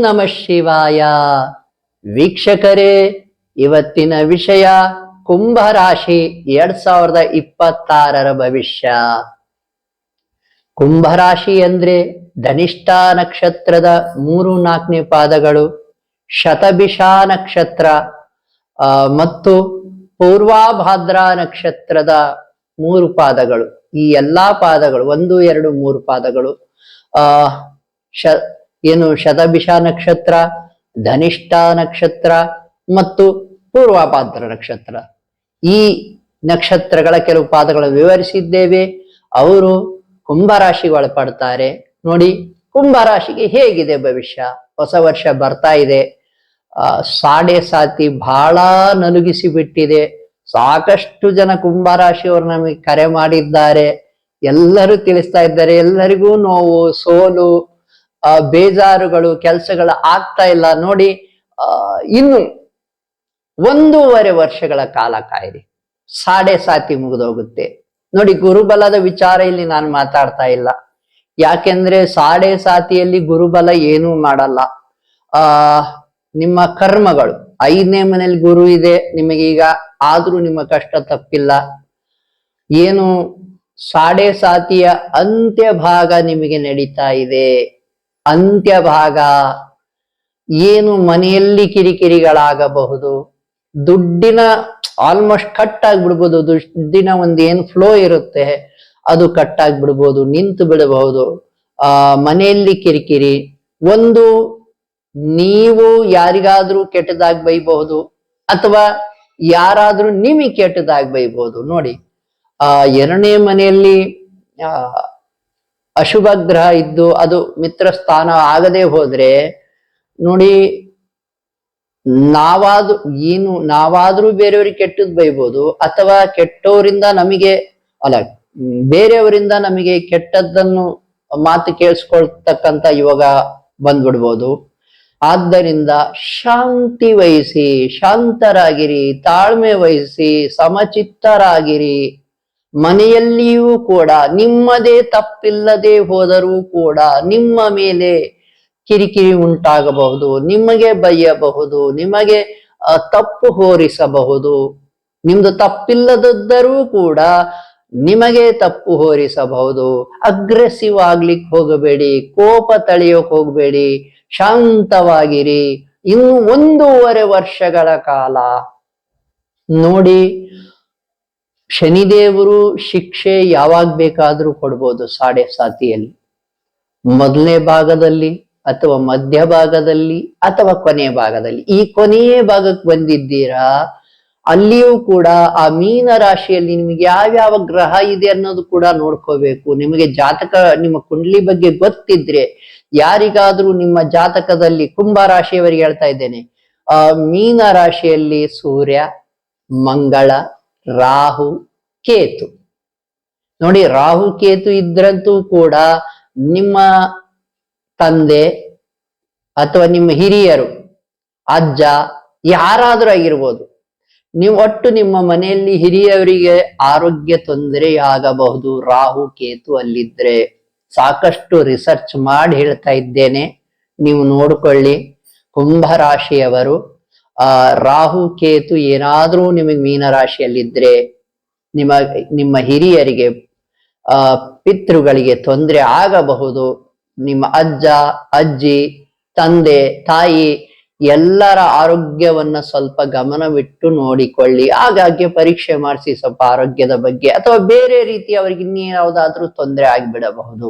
ನಮಃ ಶಿವಾಯ. ವೀಕ್ಷಕರೇ, ಇವತ್ತಿನ ವಿಷಯ ಕುಂಭರಾಶಿ 2026ರ ಭವಿಷ್ಯ. ಕುಂಭರಾಶಿ ಅಂದ್ರೆ ಧನಿಷ್ಠ ನಕ್ಷತ್ರದ 3-4ನೇ ಪಾದಗಳು, ಶತಭಿಷ ನಕ್ಷತ್ರ ಮತ್ತು ಪೂರ್ವಾಭಾದ್ರ ನಕ್ಷತ್ರದ 3 ಪಾದಗಳು. ಈ ಎಲ್ಲಾ ಪಾದಗಳು 1, 2, 3 ಪಾದಗಳು ಶತಭಿಷ ನಕ್ಷತ್ರ, ಧನಿಷ್ಠ ನಕ್ಷತ್ರ ಮತ್ತು ಪೂರ್ವಾಭಾದ್ರ ನಕ್ಷತ್ರ. ಈ ನಕ್ಷತ್ರಗಳ ಕೆಲವು ಪಾದಗಳನ್ನು ವಿವರಿಸಿದ್ದೇವೆ. ಅವರು ಕುಂಭರಾಶಿಗೆ ಒಳಪಡ್ತಾರೆ. ನೋಡಿ, ಕುಂಭರಾಶಿಗೆ ಹೇಗಿದೆ ಭವಿಷ್ಯ. ಹೊಸ ವರ್ಷ ಬರ್ತಾ ಇದೆ. ಸಾಡೆ ಸಾತಿ ಬಹಳ ನಲುಗಿಸಿ ಬಿಟ್ಟಿದೆ. ಸಾಕಷ್ಟು ಜನ ಕುಂಭರಾಶಿಯವರು ನಮಗೆ ಕರೆ ಮಾಡಿದ್ದಾರೆ. ಎಲ್ಲರೂ ತಿಳಿಸ್ತಾ ಇದ್ದಾರೆ, ಎಲ್ಲರಿಗೂ ನೋವು, ಸೋಲು, ಬೇಜಾರುಗಳು, ಕೆಲಸಗಳು ಆಗ್ತಾ ಇಲ್ಲ. ನೋಡಿ, ಇನ್ನು 1.5 ವರ್ಷಗಳ ಕಾಲ ಕಾಯಿರಿ, ಸಾಡೆ ಸಾತಿ ಮುಗಿದೋಗುತ್ತೆ. ನೋಡಿ, ಗುರುಬಲದ ವಿಚಾರ ಇಲ್ಲಿ ನಾನು ಮಾತಾಡ್ತಾ ಇಲ್ಲ. ಯಾಕೆಂದ್ರೆ ಸಾಡೆ ಸಾತಿಯಲ್ಲಿ ಗುರುಬಲ ಏನೂ ಮಾಡಲ್ಲ. ನಿಮ್ಮ ಕರ್ಮಗಳು 5ನೇ ಮನೇಲಿ ಗುರು ಇದೆ ನಿಮಗೀಗ, ಆದ್ರೂ ನಿಮ್ಮ ಕಷ್ಟ ತಪ್ಪಿಲ್ಲ. ಏನು ಸಾಡೆ ಸಾತಿಯ ಅಂತ್ಯ ಭಾಗ ನಿಮಗೆ ನಡೀತಾ ಇದೆ. ಅಂತ್ಯ ಭಾಗ ಏನು ಮನೆಯಲ್ಲಿ ಕಿರಿಕಿರಿಗಳಾಗಬಹುದು, ದುಡ್ಡಿನ ಆಲ್ಮೋಸ್ಟ್ ಕಟ್ ಆಗ್ಬಿಡ್ಬೋದು. ದುಡ್ಡಿನ ಏನು ಫ್ಲೋ ಇರುತ್ತೆ ಅದು ಕಟ್ ಆಗ್ಬಿಡ್ಬೋದು, ನಿಂತು ಬಿಡಬಹುದು. ಮನೆಯಲ್ಲಿ ಕಿರಿಕಿರಿ, ನೀವು ಯಾರಿಗಾದ್ರೂ ಕೆಟ್ಟದಾಗಿ ಬೈಬಹುದು ಅಥವಾ ಯಾರಾದ್ರೂ ನಿಮಗೆ ಕೆಟ್ಟದಾಗಿ ಬೈಬಹುದು. ನೋಡಿ, 2ನೇ ಮನೆಯಲ್ಲಿ ಅಶುಭ ಗ್ರಹ ಇದ್ದು ಅದು ಮಿತ್ರ ಸ್ಥಾನ ಆಗದೆ ಹೋದ್ರೆ, ನೋಡಿ, ನಾವಾದ್ರೂ ಬೇರೆಯವ್ರಿಗೆ ಕೆಟ್ಟದ್ ಬೈಬಹುದು ಅಥವಾ ಕೆಟ್ಟವರಿಂದ ನಮಗೆ ಬೇರೆಯವರಿಂದ ನಮಗೆ ಕೆಟ್ಟದ್ದನ್ನು ಮಾತು ಕೇಳಿಸ್ಕೊಳ್ತಕ್ಕಂತ ಇವಾಗ ಬಂದ್ಬಿಡ್ಬೋದು. ಆದ್ದರಿಂದ ಶಾಂತಿ ವಹಿಸಿ, ಶಾಂತರಾಗಿರಿ, ತಾಳ್ಮೆ ವಹಿಸಿ, ಸಮಚಿತ್ತರಾಗಿರಿ. ಮನೆಯಲ್ಲಿಯೂ ಕೂಡ ನಿಮ್ಮದೇ ತಪ್ಪಿಲ್ಲದೆ ಹೋದರೂ ಕೂಡ ನಿಮ್ಮ ಮೇಲೆ ಕಿರಿಕಿರಿ ಉಂಟಾಗಬಹುದು, ನಿಮಗೆ ಬೈಯಬಹುದು, ನಿಮಗೆ ತಪ್ಪು ಹೊರಿಸಬಹುದು. ನಿಮ್ದು ತಪ್ಪಿಲ್ಲದಿದ್ದರೂ ಕೂಡ ನಿಮಗೆ ತಪ್ಪು ಹೊರಿಸಬಹುದು. ಅಗ್ರೆಸಿವ್ ಆಗ್ಲಿಕ್ಕೆ ಹೋಗಬೇಡಿ, ಕೋಪ ತಳೆಯೋಕ್ ಹೋಗಬೇಡಿ, ಶಾಂತವಾಗಿರಿ. ಇನ್ನು 1.5 ವರ್ಷಗಳ ಕಾಲ ನೋಡಿ, ಶನಿದೇವರು ಶಿಕ್ಷೆ ಯಾವಾಗ ಬೇಕಾದ್ರೂ ಕೊಡ್ಬೋದು. ಸಾಡೆ ಸಾತಿಯಲ್ಲಿ ಮೊದಲನೇ ಭಾಗದಲ್ಲಿ ಅಥವಾ ಮಧ್ಯ ಭಾಗದಲ್ಲಿ ಅಥವಾ ಕೊನೆಯ ಭಾಗದಲ್ಲಿ. ಈ ಕೊನೆಯ ಭಾಗಕ್ಕೆ ಬಂದಿದ್ದೀರಾ, ಅಲ್ಲಿಯೂ ಕೂಡ ಆ ಮೀನ ರಾಶಿಯಲ್ಲಿ ನಿಮಗೆ ಯಾವ್ಯಾವ ಗ್ರಹ ಇದೆ ಅನ್ನೋದು ಕೂಡ ನೋಡ್ಕೋಬೇಕು. ನಿಮಗೆ ಜಾತಕ, ನಿಮ್ಮ ಕುಂಡ್ಲಿ ಬಗ್ಗೆ ಗೊತ್ತಿದ್ರೆ, ಯಾರಿಗಾದ್ರೂ ನಿಮ್ಮ ಜಾತಕದಲ್ಲಿ, ಕುಂಭ ರಾಶಿಯವರಿಗೆ ಹೇಳ್ತಾ ಇದ್ದೇನೆ, ಮೀನ ರಾಶಿಯಲ್ಲಿ ಸೂರ್ಯ, ಮಂಗಳ, ರಾಹು, ಕೇತು. ನೋಡಿ, ರಾಹು ಕೇತು ಇದ್ರಂತೂ ಕೂಡ ನಿಮ್ಮ ತಂದೆ ಅಥವಾ ನಿಮ್ಮ ಹಿರಿಯರು, ಅಜ್ಜ, ಯಾರಾದ್ರೂ ಆಗಿರ್ಬೋದು, ನೀವು ಒಟ್ಟು ನಿಮ್ಮ ಮನೆಯಲ್ಲಿ ಹಿರಿಯವರಿಗೆ ಆರೋಗ್ಯ ತೊಂದರೆ ಆಗಬಹುದು ರಾಹು ಕೇತು ಅಲ್ಲಿದ್ರೆ. ಸಾಕಷ್ಟು ರಿಸರ್ಚ್ ಮಾಡಿ ಹೇಳ್ತಾ ಇದ್ದೇನೆ, ನೀವು ನೋಡ್ಕೊಳ್ಳಿ. ಕುಂಭರಾಶಿಯವರು ರಾಹು ಕೇತು ಏನಾದ್ರೂ ನಿಮಗೆ ಮೀನರಾಶಿಯಲ್ಲಿದ್ರೆ ನಿಮ್ಮ ಹಿರಿಯರಿಗೆ, ಪಿತೃಗಳಿಗೆ ತೊಂದರೆ ಆಗಬಹುದು. ನಿಮ್ಮ ಅಜ್ಜ, ಅಜ್ಜಿ, ತಂದೆ, ತಾಯಿ ಎಲ್ಲರ ಆರೋಗ್ಯವನ್ನ ಸ್ವಲ್ಪ ಗಮನವಿಟ್ಟು ನೋಡಿಕೊಳ್ಳಿ. ಆಗಾಗ್ಗೆ ಪರೀಕ್ಷೆ ಮಾಡಿಸಿ ಸ್ವಲ್ಪ ಆರೋಗ್ಯದ ಬಗ್ಗೆ, ಅಥವಾ ಬೇರೆ ರೀತಿ ಅವರಿಗೆ ಇನ್ಯಾವುದಾದ್ರೂ ತೊಂದರೆ ಆಗಿಬಿಡಬಹುದು.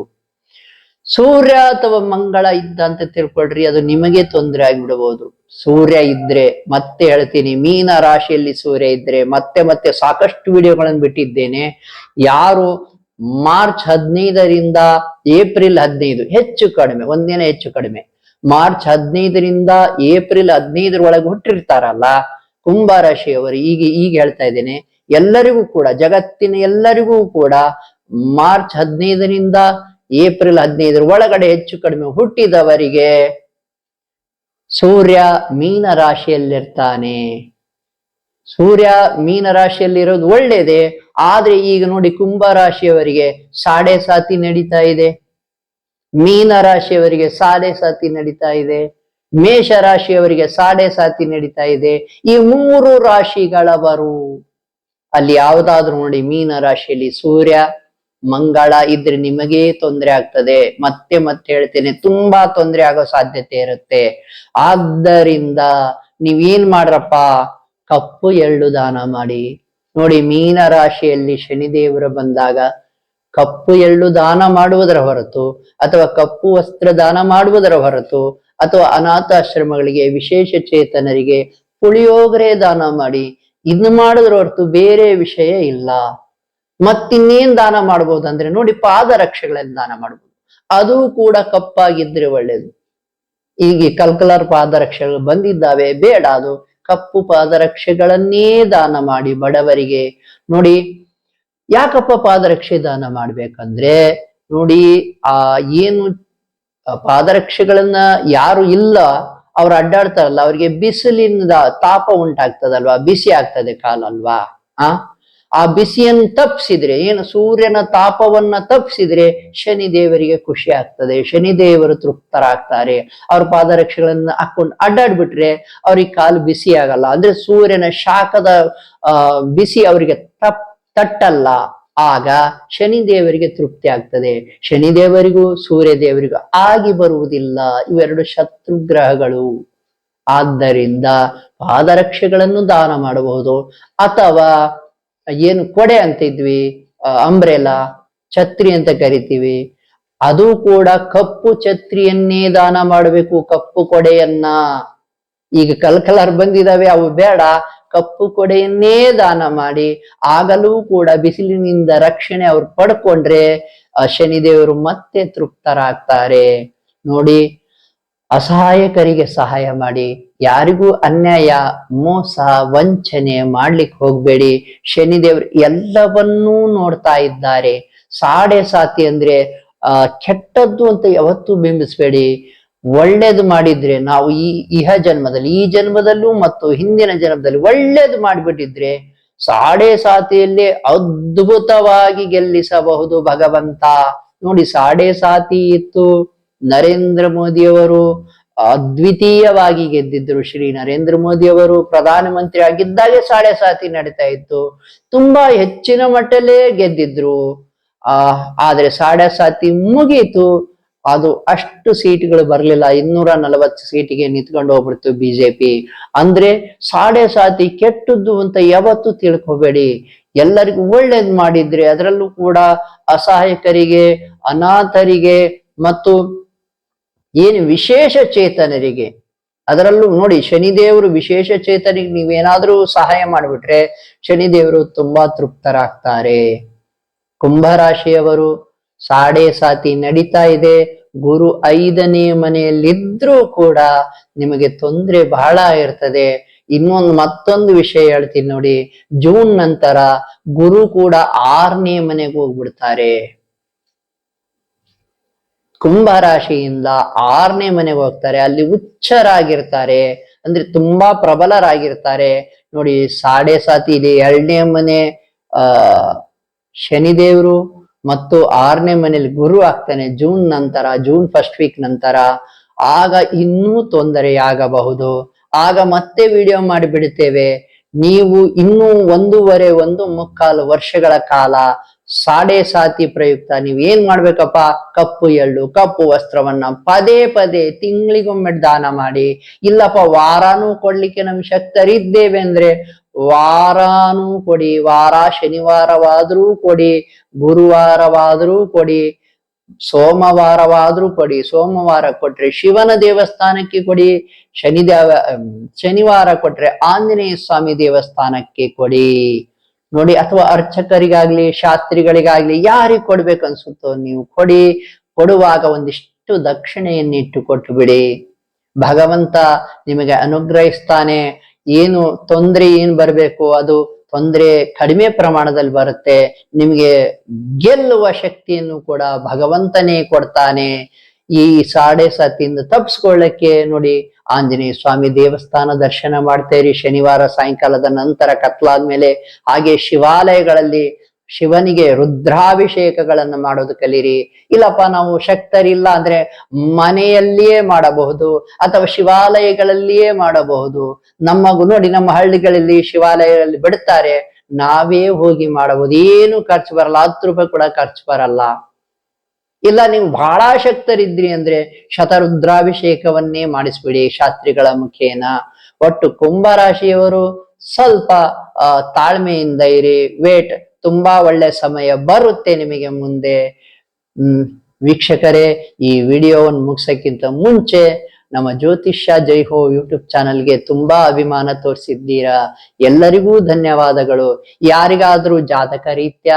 ಸೂರ್ಯ ಅಥವಾ ಮಂಗಳ ಇದ್ದಂತ ತಿಳ್ಕೊಳ್ರಿ, ಅದು ನಿಮಗೆ ತೊಂದರೆ ಆಗಿಬಿಡಬಹುದು. ಸೂರ್ಯ ಇದ್ರೆ, ಮತ್ತೆ ಹೇಳ್ತೀನಿ, ಮೀನ ರಾಶಿಯಲ್ಲಿ ಸೂರ್ಯ ಇದ್ರೆ, ಮತ್ತೆ ಸಾಕಷ್ಟು ವಿಡಿಯೋಗಳನ್ನು ಬಿಟ್ಟಿದ್ದೇನೆ. ಯಾರು ಮಾರ್ಚ್ 15ರಿಂದ ಏಪ್ರಿಲ್ 15, ಹೆಚ್ಚು ಕಡಿಮೆ ಒಂದಿನ ಹೆಚ್ಚು ಕಡಿಮೆ, ಮಾರ್ಚ್ 15ರಿಂದ ಏಪ್ರಿಲ್ 15 ಒಳಗೆ ಹುಟ್ಟಿರ್ತಾರಲ್ಲ ಕುಂಭರಾಶಿಯವರು, ಈಗ ಹೇಳ್ತಾ ಇದ್ದೇನೆ, ಎಲ್ಲರಿಗೂ ಕೂಡ, ಜಗತ್ತಿನ ಎಲ್ಲರಿಗೂ ಕೂಡ ಮಾರ್ಚ್ 15ರಿಂದ ಏಪ್ರಿಲ್ 15 ಒಳಗಡೆ ಹೆಚ್ಚು ಕಡಿಮೆ ಹುಟ್ಟಿದವರಿಗೆ ಸೂರ್ಯ ಮೀನ ರಾಶಿಯಲ್ಲಿರ್ತಾನೆ. ಸೂರ್ಯ ಮೀನ ರಾಶಿಯಲ್ಲಿರೋದು ಒಳ್ಳೇದೇ. ಆದ್ರೆ ಈಗ ನೋಡಿ, ಕುಂಭ ರಾಶಿಯವರಿಗೆ ಸಾಡೆ ಸಾತಿ ನಡೀತಾ ಇದೆ, ಮೀನ ರಾಶಿಯವರಿಗೆ ಸಾಡೆ ಸಾತಿ ನಡೀತಾ ಇದೆ. ಮೇಷ ರಾಶಿಯವರಿಗೆ ಸಾಡೆ ಸಾತಿ ನಡೀತಾ ಇದೆ. ಈ 3 ರಾಶಿಗಳವರು ಅಲ್ಲಿ ಯಾವ್ದಾದ್ರು ನೋಡಿ, ಮೀನ ರಾಶಿಯಲ್ಲಿ ಸೂರ್ಯ ಮಂಗಳ ಇದ್ರೆ ನಿಮಗೇ ತೊಂದರೆ ಆಗ್ತದೆ. ಮತ್ತೆ ಮತ್ತೆ ಹೇಳ್ತೇನೆ, ತುಂಬಾ ತೊಂದರೆ ಆಗೋ ಸಾಧ್ಯತೆ ಇರುತ್ತೆ. ಆದ್ದರಿಂದ ನೀವೇನ್ ಮಾಡ್ರಪ್ಪ, ಕಪ್ಪು ಎಳ್ಳು ದಾನ ಮಾಡಿ. ನೋಡಿ, ಮೀನ ರಾಶಿಯಲ್ಲಿ ಶನಿದೇವರು ಬಂದಾಗ ಕಪ್ಪು ಎಳ್ಳು ದಾನ ಮಾಡುವುದರ ಹೊರತು, ಅಥವಾ ಕಪ್ಪು ವಸ್ತ್ರ ದಾನ ಮಾಡುವುದರ ಹೊರತು, ಅಥವಾ ಅನಾಥಾಶ್ರಮಗಳಿಗೆ, ವಿಶೇಷ ಚೇತನರಿಗೆ ಪುಳಿಯೋಗರೆ ದಾನ ಮಾಡಿ, ಇನ್ನು ಮಾಡಿದ್ರ ಹೊರತು ಬೇರೆ ವಿಷಯ ಇಲ್ಲ. ಮತ್ತಿನ್ನೇನ್ ದಾನ ಮಾಡ್ಬೋದು ಅಂದ್ರೆ ನೋಡಿ, ಪಾದರಕ್ಷೆಗಳನ್ನು ದಾನ ಮಾಡ್ಬೋದು. ಅದು ಕೂಡ ಕಪ್ಪಾಗಿದ್ರೆ ಒಳ್ಳೇದು. ಈಗ ಕಲ್ಕಲರ್ ಪಾದರಕ್ಷೆಗಳು ಬಂದಿದ್ದಾವೆ, ಬೇಡ, ಅದು ಕಪ್ಪು ಪಾದರಕ್ಷೆಗಳನ್ನೇ ದಾನ ಮಾಡಿ ಬಡವರಿಗೆ. ನೋಡಿ, ಯಾಕಪ್ಪ ಪಾದರಕ್ಷೆ ದಾನ ಮಾಡ್ಬೇಕಂದ್ರೆ ನೋಡಿ, ಏನು ಪಾದರಕ್ಷೆಗಳನ್ನ ಯಾರು ಇಲ್ಲ ಅವ್ರು ಅಡ್ಡಾಡ್ತಾರಲ್ಲ, ಅವ್ರಿಗೆ ಬಿಸಿಲಿನಿಂದ ತಾಪ ಉಂಟಾಗ್ತದಲ್ವಾ, ಬಿಸಿ ಆಗ್ತದೆ ಕಾಲಲ್ವಾ. ಆ ಬಿಸಿಯನ್ನು ತಪ್ಪಿಸಿದ್ರೆ, ಏನು ಸೂರ್ಯನ ತಾಪವನ್ನ ತಪ್ಪಿಸಿದ್ರೆ ಶನಿದೇವರಿಗೆ ಖುಷಿ ಆಗ್ತದೆ, ಶನಿದೇವರು ತೃಪ್ತರಾಗ್ತಾರೆ. ಅವ್ರ ಪಾದರಕ್ಷೆಗಳನ್ನ ಹಾಕೊಂಡು ಅಡ್ಡಾಡ್ಬಿಟ್ರೆ ಅವ್ರಿಗೆ ಕಾಲು ಬಿಸಿ ಆಗಲ್ಲ. ಅಂದ್ರೆ ಸೂರ್ಯನ ಶಾಖದ ಬಿಸಿ ಅವರಿಗೆ ತಟ್ಟಲ್ಲ. ಆಗ ಶನಿದೇವರಿಗೆ ತೃಪ್ತಿ ಆಗ್ತದೆ. ಶನಿದೇವರಿಗೂ ಸೂರ್ಯ ದೇವರಿಗೂ ಆಗಿ ಬರುವುದಿಲ್ಲ, ಇವೆರಡು ಶತ್ರು ಗ್ರಹಗಳು. ಆದ್ದರಿಂದ ಪಾದರಕ್ಷೆಗಳನ್ನು ದಾನ ಮಾಡಬಹುದು. ಅಥವಾ ಏನು ಕೊಡೆ ಅಂತಿದ್ವಿ, ಅಂಬ್ರೆಲಾ, ಛತ್ರಿ ಅಂತ ಕರಿತೀವಿ, ಅದು ಕೂಡ ಕಪ್ಪು ಛತ್ರಿಯನ್ನೇ ದಾನ ಮಾಡಬೇಕು, ಕಪ್ಪು ಕೊಡೆಯನ್ನ. ಈಗ ಕಲರ್ ಬಂದಿದಾವೆ, ಅವು ಬೇಡ, ಕಪ್ಪು ಕೊಡೆಯನ್ನೇ ದಾನ ಮಾಡಿ. ಆಗಲೂ ಕೂಡ ಬಿಸಿಲಿನಿಂದ ರಕ್ಷಣೆ ಅವ್ರು ಪಡ್ಕೊಂಡ್ರೆ ಶನಿದೇವರು ಮತ್ತೆ ತೃಪ್ತರಾಗ್ತಾರೆ. ನೋಡಿ, ಅಸಹಾಯಕರಿಗೆ ಸಹಾಯ ಮಾಡಿ, ಯಾರಿಗೂ ಅನ್ಯಾಯ, ಮೋಸ, ವಂಚನೆ ಮಾಡ್ಲಿಕ್ಕೆ ಹೋಗ್ಬೇಡಿ. ಶನಿದೇವರು ಎಲ್ಲವನ್ನೂ ನೋಡ್ತಾ ಇದ್ದಾರೆ. ಸಾಡೆ ಸಾತಿ ಅಂದ್ರೆ ಕೆಟ್ಟದ್ದು ಅಂತ ಯಾವತ್ತೂ ಬಿಂಬಿಸ್ಬೇಡಿ. ಒಳ್ಳೇದು ಮಾಡಿದ್ರೆ ನಾವು ಈ ಜನ್ಮದಲ್ಲಿ, ಈ ಜನ್ಮದಲ್ಲೂ ಮತ್ತು ಹಿಂದಿನ ಜನ್ಮದಲ್ಲಿ ಒಳ್ಳೇದು ಮಾಡಿಬಿಟ್ಟಿದ್ರೆ ಸಾಡೆ ಸಾತಿಯಲ್ಲೇ ಅದ್ಭುತವಾಗಿ ಗೆಲ್ಲಿಸಬಹುದು ಭಗವಂತ. ನೋಡಿ, ಸಾಡೆ ಸಾತಿ ಇತ್ತು, ನರೇಂದ್ರ ಮೋದಿಯವರು ಅದ್ವಿತೀಯವಾಗಿ ಗೆದ್ದಿದ್ರು. ಶ್ರೀ ನರೇಂದ್ರ ಮೋದಿಯವರು ಪ್ರಧಾನಮಂತ್ರಿ ಆಗಿದ್ದಾಗೆ ಸಾಡೆ ಸಾತಿ ನಡೀತಾ ಇತ್ತು, ತುಂಬಾ ಹೆಚ್ಚಿನ ಮಟ್ಟಲ್ಲೇ ಗೆದ್ದಿದ್ರು. ಆದ್ರೆ ಸಾಡೆ ಸಾತಿ ಮುಗೀತು, ಅದು ಅಷ್ಟು ಸೀಟ್ಗಳು ಬರ್ಲಿಲ್ಲ, 240 ಸೀಟಿಗೆ ನಿಂತ್ಕೊಂಡು ಹೋಗ್ಬಿಡ್ತು ಬಿಜೆಪಿ. ಅಂದ್ರೆ ಸಾಡೆ ಸಾತಿ ಕೆಟ್ಟದ್ದು ಅಂತ ಯಾವತ್ತೂ ತಿಳ್ಕೊಬೇಡಿ. ಎಲ್ಲರಿಗೂ ಒಳ್ಳೇದ್ ಮಾಡಿದ್ರೆ, ಅದರಲ್ಲೂ ಕೂಡ ಅಸಹಾಯಕರಿಗೆ, ಅನಾಥರಿಗೆ ಮತ್ತು ಏನು ವಿಶೇಷ ಚೇತನರಿಗೆ, ಅದರಲ್ಲೂ ನೋಡಿ, ಶನಿದೇವರು ವಿಶೇಷ ಚೇತನಿಗೆ ನೀವೇನಾದ್ರೂ ಸಹಾಯ ಮಾಡಿಬಿಟ್ರೆ ಶನಿದೇವರು ತುಂಬಾ ತೃಪ್ತರಾಗ್ತಾರೆ. ಕುಂಭರಾಶಿಯವರು ಸಾಡೆ ಸಾತಿ ನಡೀತಾ ಇದೆ, ಗುರು 5ನೇ ಮನೆಯಲ್ಲಿದ್ರೂ ಕೂಡ ನಿಮಗೆ ತೊಂದರೆ ಬಹಳ ಇರ್ತದೆ. ಮತ್ತೊಂದು ವಿಷಯ ಹೇಳ್ತೀನಿ ನೋಡಿ, ಜೂನ್ ನಂತರ ಗುರು ಕೂಡ 6ನೇ ಮನೆಗೆ ಹೋಗ್ಬಿಡ್ತಾರೆ. ಕುಂಭರಾಶಿಯಿಂದ 6ನೇ ಮನೆಗೆ ಹೋಗ್ತಾರೆ, ಅಲ್ಲಿ ಉಚ್ಚರಾಗಿರ್ತಾರೆ, ಅಂದ್ರೆ ತುಂಬಾ ಪ್ರಬಲರಾಗಿರ್ತಾರೆ. ನೋಡಿ, ಸಾಡೆ ಸಾತಿ ಇದೆ, 2ನೇ ಮನೆ ಶನಿದೇವರು ಮತ್ತು 6ನೇ ಮನೆಯಲ್ಲಿ ಗುರು ಆಗ್ತಾನೆ ಜೂನ್ ನಂತರ, ಜೂನ್ ಫಸ್ಟ್ ವೀಕ್ ನಂತರ. ಆಗ ಇನ್ನೂ ತೊಂದರೆಯಾಗಬಹುದು. ಆಗ ಮತ್ತೆ ವಿಡಿಯೋ ಮಾಡಿಬಿಡುತ್ತೇವೆ. ನೀವು ಇನ್ನೂ 1.5 ವರ್ಷಗಳ ಕಾಲ ಸಾಡೆ ಸಾತಿ ಪ್ರಯುಕ್ತ ನೀವ್ ಏನ್ ಮಾಡ್ಬೇಕಪ್ಪ, ಕಪ್ಪು ಎಳ್ಳು, ಕಪ್ಪು ವಸ್ತ್ರವನ್ನ ಪದೇ ಪದೇ ತಿಂಗಳಿಗೊಮ್ಮೆ ದಾನ ಮಾಡಿ. ಇಲ್ಲಪ್ಪ ವಾರಾನೂ ಕೊಡ್ಲಿಕ್ಕೆ ನಮ್ ಶಕ್ತರಿದ್ದೇವೆ ಅಂದ್ರೆ ವಾರಾನೂ ಕೊಡಿ, ವಾರ ಶನಿವಾರವಾದ್ರೂ ಕೊಡಿ, ಗುರುವಾರವಾದ್ರೂ ಕೊಡಿ, ಸೋಮವಾರವಾದ್ರೂ ಕೊಡಿ. ಸೋಮವಾರ ಕೊಟ್ರೆ ಶಿವನ ದೇವಸ್ಥಾನಕ್ಕೆ ಕೊಡಿ, ಶನಿವಾರ ಕೊಟ್ರೆ ಆಂಜನೇಯ ಸ್ವಾಮಿ ದೇವಸ್ಥಾನಕ್ಕೆ ಕೊಡಿ. ನೋಡಿ, ಅಥವಾ ಅರ್ಚಕರಿಗಾಗ್ಲಿ, ಶಾಸ್ತ್ರಿಗಳಿಗಾಗ್ಲಿ, ಯಾರಿಗೆ ಕೊಡ್ಬೇಕು ಅನ್ಸುತ್ತೋ ನೀವು ಕೊಡಿ. ಕೊಡುವಾಗ ಒಂದಿಷ್ಟು ದಕ್ಷಿಣೆಯನ್ನಿಟ್ಟು ಕೊಟ್ಟು ಬಿಡಿ, ಭಗವಂತ ನಿಮಗೆ ಅನುಗ್ರಹಿಸ್ತಾನೆ. ಏನು ತೊಂದರೆ ಏನ್ ಬರ್ಬೇಕು ಅದು ತೊಂದರೆ ಕಡಿಮೆ ಪ್ರಮಾಣದಲ್ಲಿ ಬರುತ್ತೆ. ನಿಮಗೆ ಗೆಲ್ಲುವ ಶಕ್ತಿಯನ್ನು ಕೂಡ ಭಗವಂತನೇ ಕೊಡ್ತಾನೆ. ಈ ಸಾಡೆ ಸಾತಿಯಿಂದ ತಪ್ಪಿಸ್ಕೊಳ್ಳಕ್ಕೆ ನೋಡಿ, ಆಂಜನೇಯ ಸ್ವಾಮಿ ದೇವಸ್ಥಾನ ದರ್ಶನ ಮಾಡ್ತೇರಿ ಶನಿವಾರ ಸಾಯಂಕಾಲದ ನಂತರ ಕತ್ಲಾದ್ಮೇಲೆ. ಹಾಗೆ ಶಿವಾಲಯಗಳಲ್ಲಿ ಶಿವನಿಗೆ ರುದ್ರಾಭಿಷೇಕಗಳನ್ನ ಮಾಡೋದು ಕಲೀರಿ. ಇಲ್ಲಪ್ಪ ನಾವು ಶಕ್ತರಿಲ್ಲ ಅಂದ್ರೆ ಮನೆಯಲ್ಲಿಯೇ ಮಾಡಬಹುದು ಅಥವಾ ಶಿವಾಲಯಗಳಲ್ಲಿಯೇ ಮಾಡಬಹುದು. ನೋಡಿ ನಮ್ಮ ಹಳ್ಳಿಗಳಲ್ಲಿ ಶಿವಾಲಯಗಳಲ್ಲಿ ಬಿಡ್ತಾರೆ, ನಾವೇ ಹೋಗಿ ಮಾಡಬಹುದು. ಏನು ಖರ್ಚು ಬರಲ್ಲ, 10 ರೂಪಾಯಿ ಕೂಡ ಖರ್ಚು ಬರಲ್ಲ. ಇಲ್ಲ ನೀವು ಬಹಳ ಶಕ್ತರಿದ್ರಿ ಅಂದ್ರೆ ಶತರುದ್ರಾಭಿಷೇಕವನ್ನೇ ಮಾಡಿಸ್ಬಿಡಿ ಶಾಸ್ತ್ರಿಗಳ ಮುಖೇನ. ಒಟ್ಟು ಕುಂಭರಾಶಿಯವರು ಸ್ವಲ್ಪ ತಾಳ್ಮೆಯಿಂದ ಇರಿ. ವೇಟ್, ತುಂಬಾ ಒಳ್ಳೆ ಸಮಯ ಬರುತ್ತೆ ನಿಮಗೆ ಮುಂದೆ. ವೀಕ್ಷಕರೇ, ಈ ವಿಡಿಯೋವನ್ನು ಮುಗಿಸಕ್ಕಿಂತ ಮುಂಚೆ ನಮ್ಮ ಜ್ಯೋತಿಷ್ಯ ಜೈ ಹೋ ಯೂಟ್ಯೂಬ್ ಚಾನಲ್ಗೆ ತುಂಬಾ ಅಭಿಮಾನ ತೋರಿಸಿದ್ದೀರಾ, ಎಲ್ಲರಿಗೂ ಧನ್ಯವಾದಗಳು. ಯಾರಿಗಾದ್ರೂ ಜಾತಕ ರೀತ್ಯ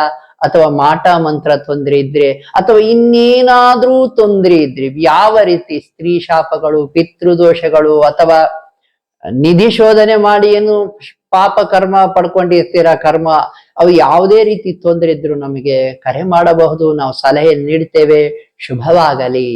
ಅಥವಾ ಮಾಟ ಮಂತ್ರ ತೊಂದರೆ ಇದ್ರೆ ಅಥವಾ ಇನ್ನೇನಾದ್ರೂ ತೊಂದರೆ ಇದ್ರೆ, ಯಾವ ರೀತಿ ಸ್ತ್ರೀ ಶಾಪಗಳು, ಪಿತೃದೋಷಗಳು ಅಥವಾ ನಿಧಿ ಶೋಧನೆ ಮಾಡಿ ಏನು ಪಾಪ ಕರ್ಮ ಪಡ್ಕೊಂಡಿರ್ತೀರ, ಕರ್ಮ, ಅವು ಯಾವುದೇ ರೀತಿ ತೊಂದರೆ ಇದ್ರು ನಮಗೆ ಕರೆ ಮಾಡಬಹುದು, ನಾವು ಸಲಹೆ ನೀಡ್ತೇವೆ. ಶುಭವಾಗಲಿ.